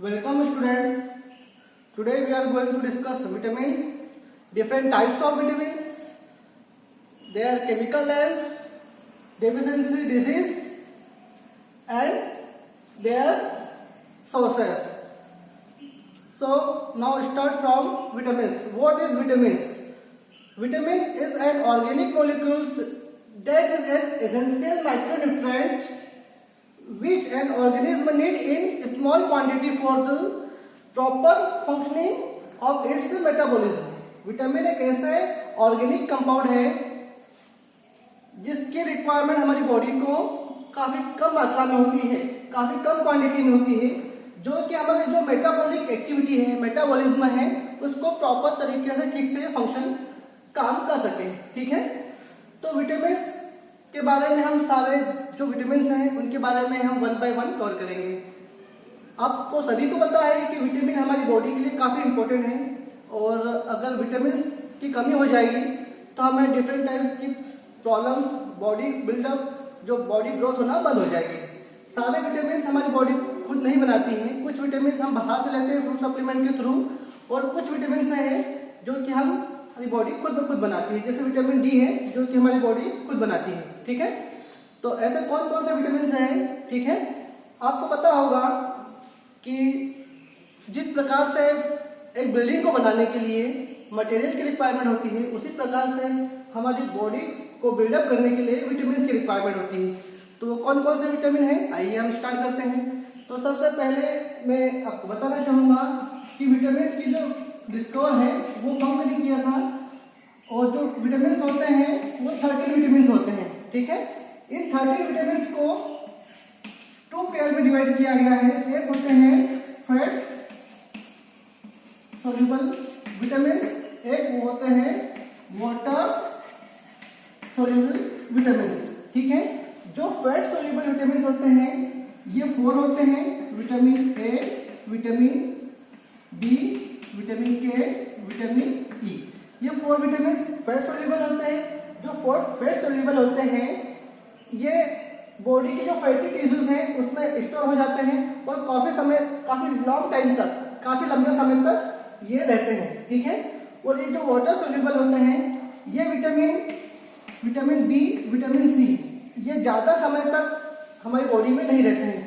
Welcome students. Today we are going to discuss vitamins, different types of vitamins, their chemical names, deficiency disease and their sources. So now start from vitamins. What is vitamins? Vitamin is an organic molecule that is an essential micronutrient which an organism need in small quantity for the proper functioning of its metabolism. Vitamin एक ऐसा organic compound है जिसकी requirement हमारी body को काफी कम मात्रा में होती है, काफी कम क्वांटिटी में होती है, जो कि हमारी जो मेटाबॉलिक एक्टिविटी है, मेटाबॉलिज्म है, उसको प्रॉपर तरीके से ठीक से फंक्शन काम कर सके. ठीक है, तो विटामिन के बारे में हम सारे जो विटामिन हैं उनके बारे में हम वन बाय वन कवर करेंगे. आपको सभी को पता है कि विटामिन हमारी बॉडी के लिए काफी इंपॉर्टेंट है और अगर विटामिन की कमी हो जाएगी तो हमें डिफरेंट टाइप्स की प्रॉब्लम, बॉडी बिल्डअप, जो बॉडी ग्रोथ होना बंद हो जाएगी. सारे विटामिन हमारी बॉडी खुद नहीं बनाती हैं, कुछ विटामिन हम बाहर से लेते हैं फूड सप्लीमेंट के थ्रू और कुछ विटामिन हैं जो कि हम हमारी बॉडी खुद ब खुद बनाती है, जैसे विटामिन डी है जो कि हमारी बॉडी खुद बनाती है. ठीक है, तो ऐसे कौन कौन से विटामिन हैं? ठीक है, आपको पता होगा कि जिस प्रकार से एक बिल्डिंग को बनाने के लिए मटेरियल की रिक्वायरमेंट होती है, उसी प्रकार से हमारी बॉडी को बिल्डअप करने के लिए विटामिन की रिक्वायरमेंट होती है. तो कौन कौन से विटामिन है, आइए हम स्टार्ट करते हैं. तो सबसे पहले मैं आपको बताना चाहूंगा कि विटामिन की जो डिस्कवर है वो कौन मैंने किया था, और जो विटामिन होते हैं वो 13 विटामिन होते हैं. ठीक है, इन 13 विटामिन को 2 पेयर में डिवाइड किया गया है. एक होते हैं फैट सोल्यूबल विटामिन, एक होते हैं वाटर सोल्यूबल विटामिन. ठीक है, जो फैट सोल्यूबल विटामिन होते हैं ये 4 होते हैं: vitamin A, vitamin B, vitamin K, vitamin E. ये 4 विटामिन फैट सोल्यूबल होते हैं. जो 4 फैट सोल्यूबल होते हैं ये बॉडी के जो फैटी टिश्यूज हैं उसमें स्टोर हो जाते हैं और काफी लॉन्ग टाइम तक, काफी लंबे समय तक ये रहते हैं. ठीक है, और ये जो वाटर सोल्यूबल होते हैं ये विटामिन बी, विटामिन सी, ये ज्यादा समय तक हमारी बॉडी में नहीं रहते हैं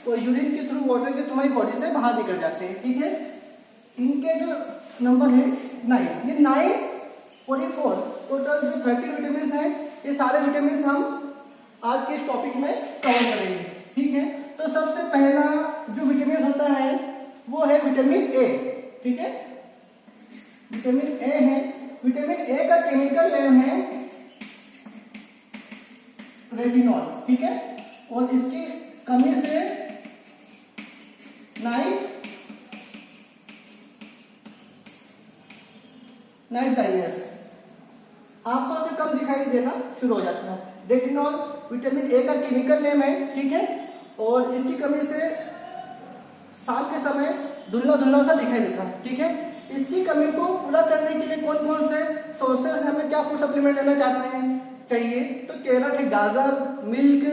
और यूरिन के थ्रू, वाटर के थ्रू हमारी बॉडी से बाहर निकल जाते हैं. ठीक है, इनके जो नंबर है 9, ये 9 और ये 4, टोटल जो 13 विटामिन हैं ये सारे विटामिन हम आज के इस टॉपिक में कवर करेंगे. ठीक है, तो सबसे पहला जो विटामिन होता है वो है विटामिन ए. ठीक है, विटामिन ए है. विटामिन ए का केमिकल नेम है रेटिनॉल. ठीक है, और इसकी कमी से नाइट ब्लाइंडनेस, आंखों से कम दिखाई देना शुरू हो जाता है. रेटिनॉल विटामिन ए का केमिकल नेम है. ठीक है, और इसकी कमी से शाम के समय धुंधला धुंधला सा दिखाई देता है. ठीक है, इसकी कमी को पूरा करने के लिए कौन कौन से सोर्सेस हमें क्या फूड सप्लीमेंट लेना चाहते हैं चाहिए, तो कैरट है, गाजर, मिल्क,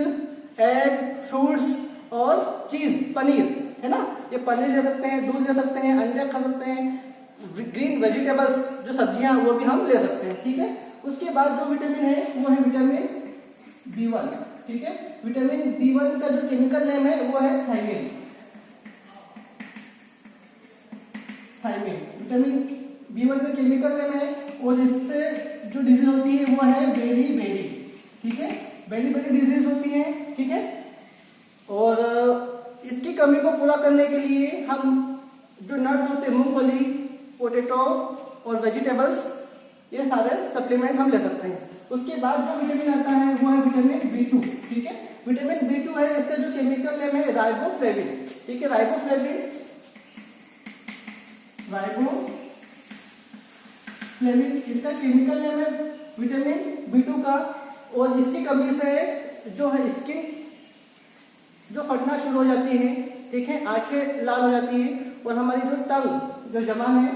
एग, फ्रूट्स और चीज, पनीर है ना, ये पनीर ले सकते हैं, दूध ले सकते हैं, अंडे खा सकते हैं, ग्रीन वेजिटेबल्स जो सब्जियां वो भी हम ले सकते हैं. ठीक है, उसके बाद जो विटामिन है वो है विटामिन B1. ठीक है, विटामिन B1 का जो केमिकल नेम है वो है थायमिन. विटामिन B1 का केमिकल नेम है और इससे जो डिजीज होती है वो है बेरी. ठीक है, बेरी डिजीज होती है. ठीक है, और इसकी कमी को पूरा करने के लिए हम जो नट्स होते हैं, मूंगफली, पोटैटो और वेजिटेबल्स, ये सारे सप्लीमेंट हम ले सकते हैं. उसके बाद जो विटामिन आता है वो है विटामिन B2. ठीक है, विटामिन B2 है, इसका जो केमिकल नेम है राइबोफ्लेविन. ठीक है, राइबोफ्लेविन इसका केमिकल नेम है विटामिन B2 का, और इसकी कमी से जो है स्किन जो फटना शुरू हो जाती है. ठीक है, आंखें लाल हो जाती है और हमारी जो टंग, जो जबान है,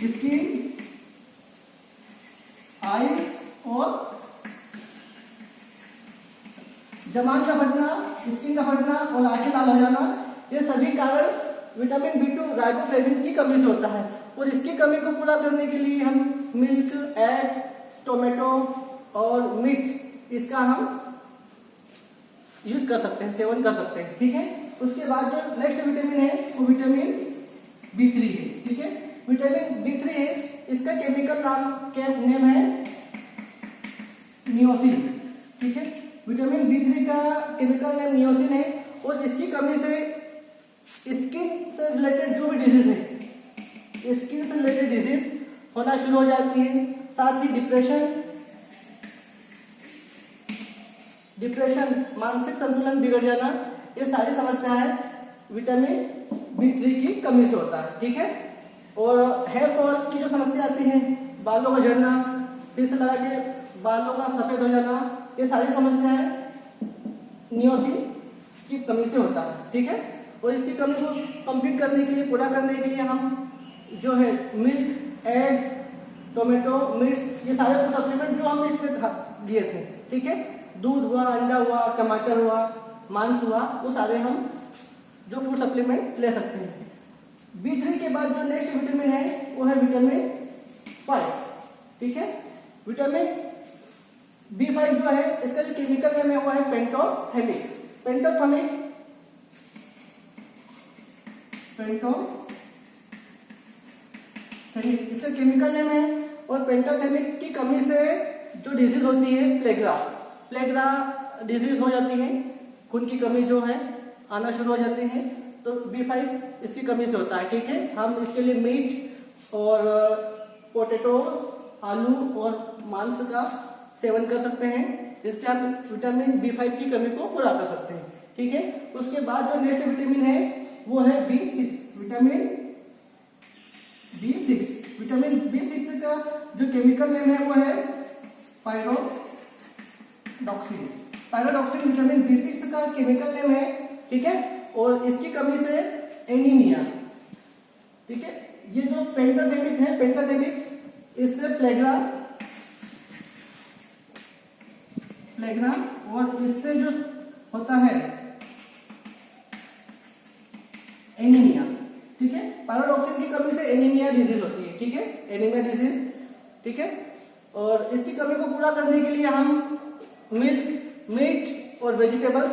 स्किन, आईज और जबान का फटना, स्किन का फटना और आंखें लाल हो जाना, ये सभी कारण विटामिन B2 राइबोफ्लेविन की कमी से होता है। और इसकी कमी को पूरा करने के लिए हम मिल्क, एग, टोमेटो और मीट इसका हम यूज कर सकते हैं, सेवन कर सकते हैं। ठीक है, उसके बाद जो नेक्स्ट विटामिन है वो विटामिन B3 है। ठीक है, विटामिन B3 है, इसका केमिकल नेम है नियोसिन। ठीक है, विटामिन B3 का केमिकल नेम नियोसिन है और इसकी कमी से स्किन से रिलेटेड जो भी डिजीज है, स्किन से रिलेटेड डिजीज होना शुरू हो जाती है। साथ ही डिप्रेशन, मानसिक संतुलन बिगड़ जाना, ये सारी समस्याएं विटामिन B3 की कमी से होता है। ठीक है, और हेयर फॉल की जो समस्या आती है, बालों का झड़ना, फिर से लगा के बालों का सफेद हो जाना, ये सारी समस्याएं नियोसिन की कमी से होता है। ठीक है, और इसकी कमी को कंप्लीट करने के लिए, पूरा करने के लिए हम जो है मिल्क, एग, टोमेटो, मिर्च, ये सारे फूड सप्लीमेंट जो हमने इसमें दिए थे, ठीक है, दूध हुआ, अंडा हुआ, टमाटर हुआ, मांस हुआ, वो सारे हम जो फूड सप्लीमेंट ले सकते हैं। B3 के बाद जो नेक्स्ट विटामिन है वो है विटामिन 5। ठीक है, विटामिन B5 जो है, इसका जो केमिकल नेम है वो है पेंटोथेमिक। इसका केमिकल नेम है। और पेंटोथेमिक की कमी से जो डिजीज होती है प्लेग्रा डिजीज हो जाती है, खून की कमी जो है आना शुरू हो जाती है, तो B5 इसकी कमी से होता है। ठीक है, हम इसके लिए मीट और पोटैटो, आलू और मांस का सेवन कर सकते हैं, जिससे हम विटामिन B5 की कमी को पूरा कर सकते हैं। ठीक है, उसके बाद जो नेक्स्ट विटामिन है वो है B6, विटामिन B6 का जो केमिकल नेम है वो है पायरोडॉक्सिन विटामिन B6 का केमिकल नेम है। ठीक है, और इसकी कमी से एनीमिया। ठीक है, ये जो पेंटाथेमिक इससे प्लेग्रा और इससे जो होता है एनीमिया। ठीक है, पायरोडॉक्सिन की कमी से एनीमिया डिजीज होती है। ठीक है, एनीमिया डिजीज। ठीक है, और इसकी कमी को पूरा करने के लिए हम मिल्क, मीट और वेजिटेबल्स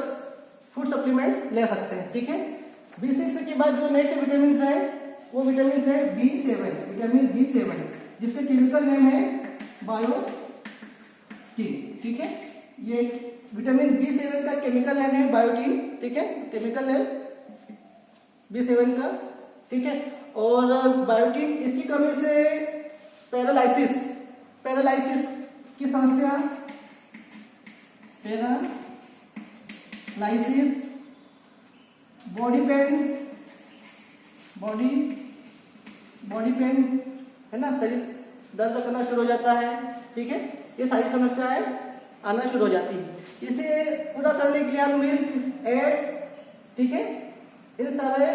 फूड सप्लीमेंट्स ले सकते हैं। ठीक है, B6 के बाद जो नेक्स्ट विटामिन है वो विटामिन है विटामिन B7, जिसका केमिकल नेम है बायोटीन। ठीक है, ये विटामिन B7 का केमिकल नेम है बायोटीन। ठीक है, केमिकल नेम B7 का। ठीक है, और बायोटीन इसकी कमी से पैरालाइसिस की समस्या, बॉडी पेन है ना, शरीर दर्द करना शुरू हो जाता है। ठीक है, ये सारी समस्याएं आना शुरू हो जाती है। इसे पूरा करने के लिए हम मिल्क, एग, ठीक है, इन सारे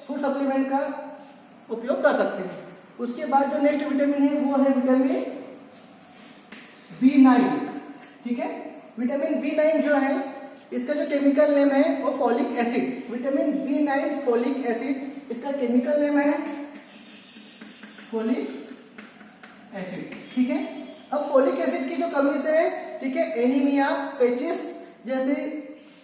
फूड सप्लीमेंट का उपयोग कर सकते हैं। उसके बाद जो नेक्स्ट विटामिन है वो है विटामिन B9। ठीक है, विटामिन B9 जो है, इसका जो केमिकल नेम है वो folic acid. Vitamin B9 folic acid, इसका केमिकल नेम है फोलिक एसिड। ठीक है, अब फोलिक एसिड की जो कमी से, ठीक है, एनीमिया, पेचिस जैसी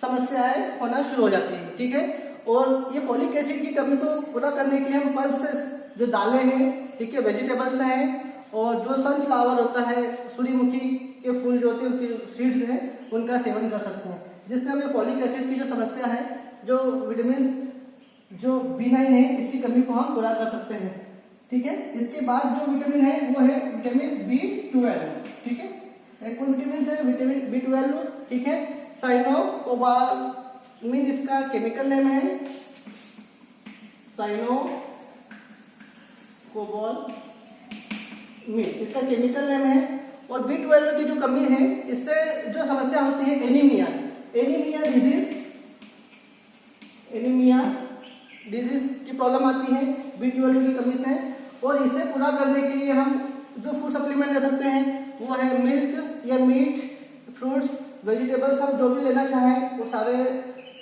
समस्याएं होना शुरू हो जाती है। ठीक है, और ये फोलिक एसिड की कमी को पूरा करने के लिए हम पल्सेस, जो दालें हैं, ठीक है, वेजिटेबल्स हैं, और जो सनफ्लावर होता है, सूर्यमुखी के फूल जो होते हैं उसकी सीड्स हैं, उनका सेवन कर सकते हैं, जिससे हमें फोलिक एसिड की जो समस्या है, जो विटामिन जो B9 है, इसकी कमी को हम पूरा कर सकते हैं। ठीक है, इसके बाद जो विटामिन है वो है विटामिन B12। ठीक है, एक विटामिन है विटामिन B12। ठीक है, साइनोकोबालामिन इसका केमिकल नेम है, साइनोकोबालामिन इसका केमिकल नेम है। और B12 की जो कमी है, इससे जो समस्या होती है एनीमिया डिजीज की प्रॉब्लम आती है B12 की कमी से। और इसे पूरा करने के लिए हम जो फूड सप्लीमेंट ले सकते हैं वो है मिल्क या मीट, फ्रूट्स, वेजिटेबल्स, हम जो भी लेना चाहें वो सारे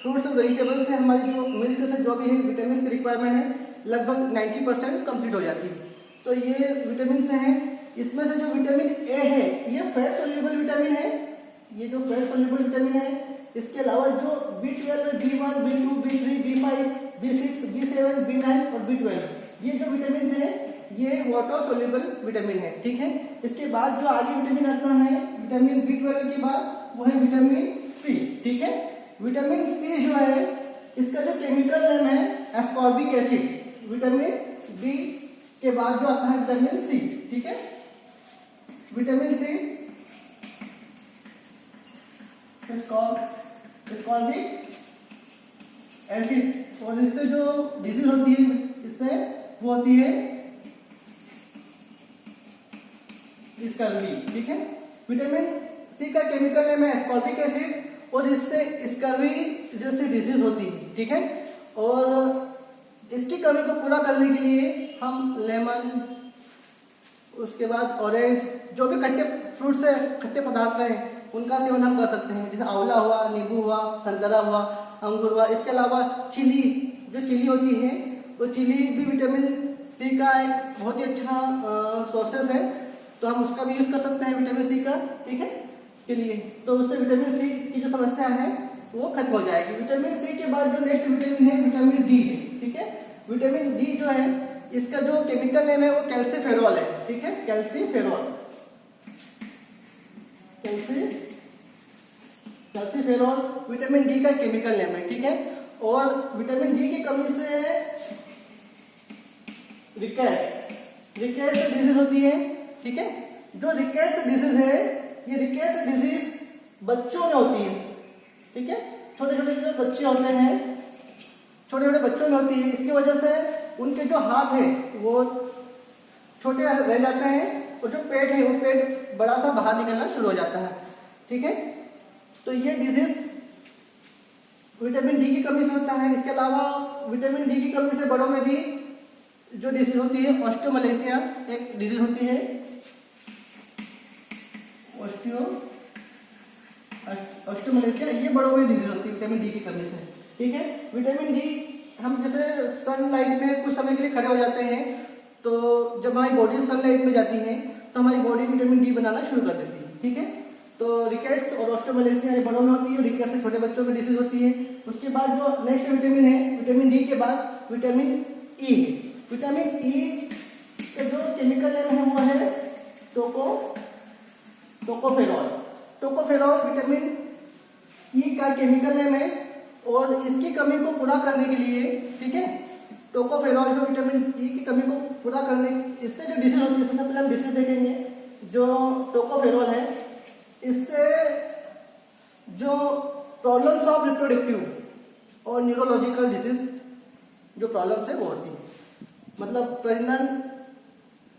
फ्रूट्स और वेजिटेबल से हमारी जो मिल्क से जो भी है विटामिन की रिक्वायरमेंट है लगभग 90% कंप्लीट हो जाती है। तो ये विटामिन हैं। इसमें से जो विटामिन ए है ये फैट सोल्यूबल विटामिन है। ये जो फैट सोल्यूबल विटामिन है, इसके अलावा जो B12, B1, B2, B3, B5, B6, B7, B9 और B12 ये जो विटामिन है ये वाटर सोल्यूबल विटामिन है। ठीक है, इसके बाद जो आगे विटामिन आता है विटामिन B12 के बाद वो है विटामिन सी। ठीक है, विटामिन सी जो है इसका जो केमिकल नेम है एस्कॉर्बिक एसिड। विटामिन बी के बाद जो आता है विटामिन सी। ठीक है, विटामिन सी एस्कॉर्बिक एसिड। और इससे जो डिजीज होती है इससे वो होती है स्कर्वी। ठीक है, विटामिन सी का केमिकल नेम है एस्कॉर्बिक एसिड और इससे स्कर्वी जैसी डिजीज होती है। ठीक है, और इसकी कमी को पूरा करने के लिए हम लेमन, उसके बाद ऑरेंज, जो भी खट्टे फ्रूट से खट्टे पदार्थ हैं उनका सेवन हम कर सकते हैं, जैसे आंवला हुआ, नींबू हुआ, संतरा हुआ, अंगूर हुआ। इसके अलावा चिली, जो चिली होती है वो चिली भी विटामिन सी का एक बहुत ही अच्छा सोर्सेस है, तो हम उसका भी यूज कर सकते हैं विटामिन सी का। ठीक है, के लिए तो उससे विटामिन सी की जो समस्या है वो खत्म हो जाएगी। विटामिन सी के बाद जो नेक्स्ट विटामिन है विटामिन डी है। ठीक है, विटामिन डी जो है इसका जो केमिकल नेम है वो कैल्सीफेरॉल है। ठीक है, कैल्सीफेरॉल विटामिन डी का केमिकल नेम है। ठीक है, और विटामिन डी की कमी से रिकेट्स डिजीज होती है। ठीक है, जो रिकेट्स डिजीज है ये रिकेट्स डिजीज बच्चों में होती है। ठीक है, छोटे छोटे जो बच्चे होते हैं, छोटे छोटे बच्चों में होती है। इसकी वजह से उनके जो हाथ है वो छोटे रह जाते हैं और जो पेट है वो पेट बड़ा सा बाहर निकलना शुरू हो जाता है। ठीक है, तो ये डिजीज विटामिन डी की कमी से होता है। इसके अलावा विटामिन डी की कमी से बड़ों में भी जो डिजीज होती है ऑस्टियोमलेशिया एक डिजीज होती है। ऑस्टियोमलेशिया ये बड़ों में डिजीज होती है विटामिन डी की कमी से। ठीक है, विटामिन डी हम जैसे सनलाइट में कुछ समय के लिए खड़े हो जाते हैं, तो जब हमारी बॉडी सनलाइट में जाती है तो हमारी बॉडी विटामिन डी बनाना शुरू कर देती है। ठीक है, तो रिकेट्स और ऑस्टियोमलेशिया ये बड़ों में होती है, रिकेट्स से छोटे बच्चों में डिसीज होती है। उसके बाद जो नेक्स्ट विटामिन है विटामिन डी के बाद विटामिन ई है। विटामिन ई का जो केमिकल नेम है वो है टोकोफेरॉल विटामिन ई का केमिकल नेम है। और इसकी कमी को पूरा करने के लिए, ठीक है, टोकोफेरॉल जो विटामिन ई की कमी को पूरा करने, इससे जो डिसीज होती है सबसे पहले हम डिसीज देखेंगे। जो टोकोफेरॉल है इससे जो प्रॉब्लम्स ऑफ रिप्रोडक्टिव और न्यूरोलॉजिकल डिसीज जो प्रॉब्लम्स है वो होती है, मतलब प्रजनन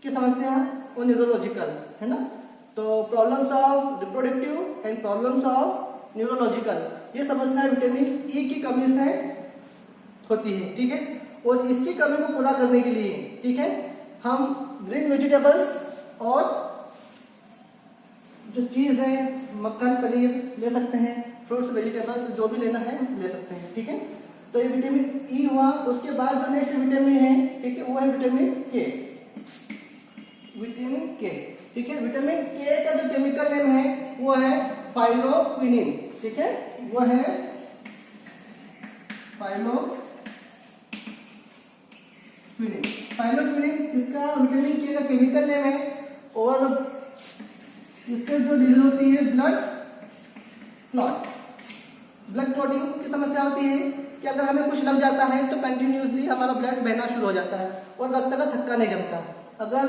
की समस्या और न्यूरोलॉजिकल है ना। तो problems of reproductive and problems of neurological ये समस्या विटामिन ई की कमी से होती है। ठीक है, और इसकी कमी को पूरा करने के लिए, ठीक है, हम ग्रीन वेजिटेबल्स और जो चीज है मक्खन, पनीर ले सकते हैं, फ्रूट्स, वेजिटेबल्स जो भी लेना है ले सकते हैं। ठीक है, तो ये विटामिन ई हुआ। उसके बाद जो नेक्स्ट विटामिन है, ठीक है, वो है विटामिन के। ठीक है, विटामिन के का जो केमिकल नेम है वो है फाइलोक्विनिन। ठीक है, वो है फाइलोक्विनिन इसका विटामिन के का केमिकल नेम है। और इससे जो डिजीज होती है ब्लड क्लॉटिंग की समस्या होती है कि अगर हमें कुछ लग जाता है तो कंटिन्यूसली हमारा ब्लड बहना शुरू हो जाता है और रक्त का थक्का नहीं जमता। अगर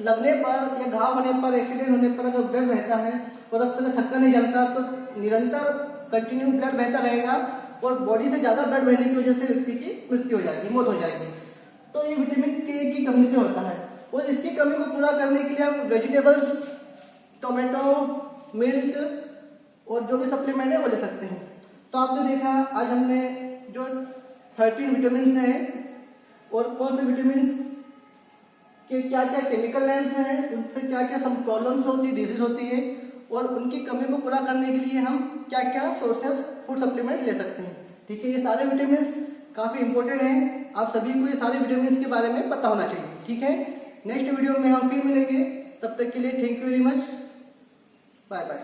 लगने पर या घाव होने पर, एक्सीडेंट होने पर अगर ब्लड बहता है और रक्त का थक्का नहीं जमता तो निरंतर कंटिन्यू ब्लड बहता रहेगा और बॉडी से ज्यादा ब्लड बहने की वजह से व्यक्ति की मृत्यु हो जाएगी, मौत हो जाएगी। तो ये विटामिन के की कमी से होता है। और इसकी कमी को पूरा करने के लिए हम वेजिटेबल्स, टोमेटो, मिल्क और जो भी सप्लीमेंट है वो ले सकते हैं। तो आपने देखा आज हमने जो 13 विटामिन हैं और कौन से विटामिन के क्या क्या केमिकल नेम्स हैं, उनसे क्या क्या सम प्रॉब्लम्स होती है, डिजीज होती है और उनकी कमी को पूरा करने के लिए हम क्या क्या सोर्सेस फूड सप्लीमेंट ले सकते हैं। ठीक है, ये सारे विटामिन काफी इंपॉर्टेंट हैं, आप सभी को ये सारे विटामिन के बारे में पता होना चाहिए। ठीक है, नेक्स्ट वीडियो में हम फिर मिलेंगे, तब तक के लिए thank you very much, bye bye.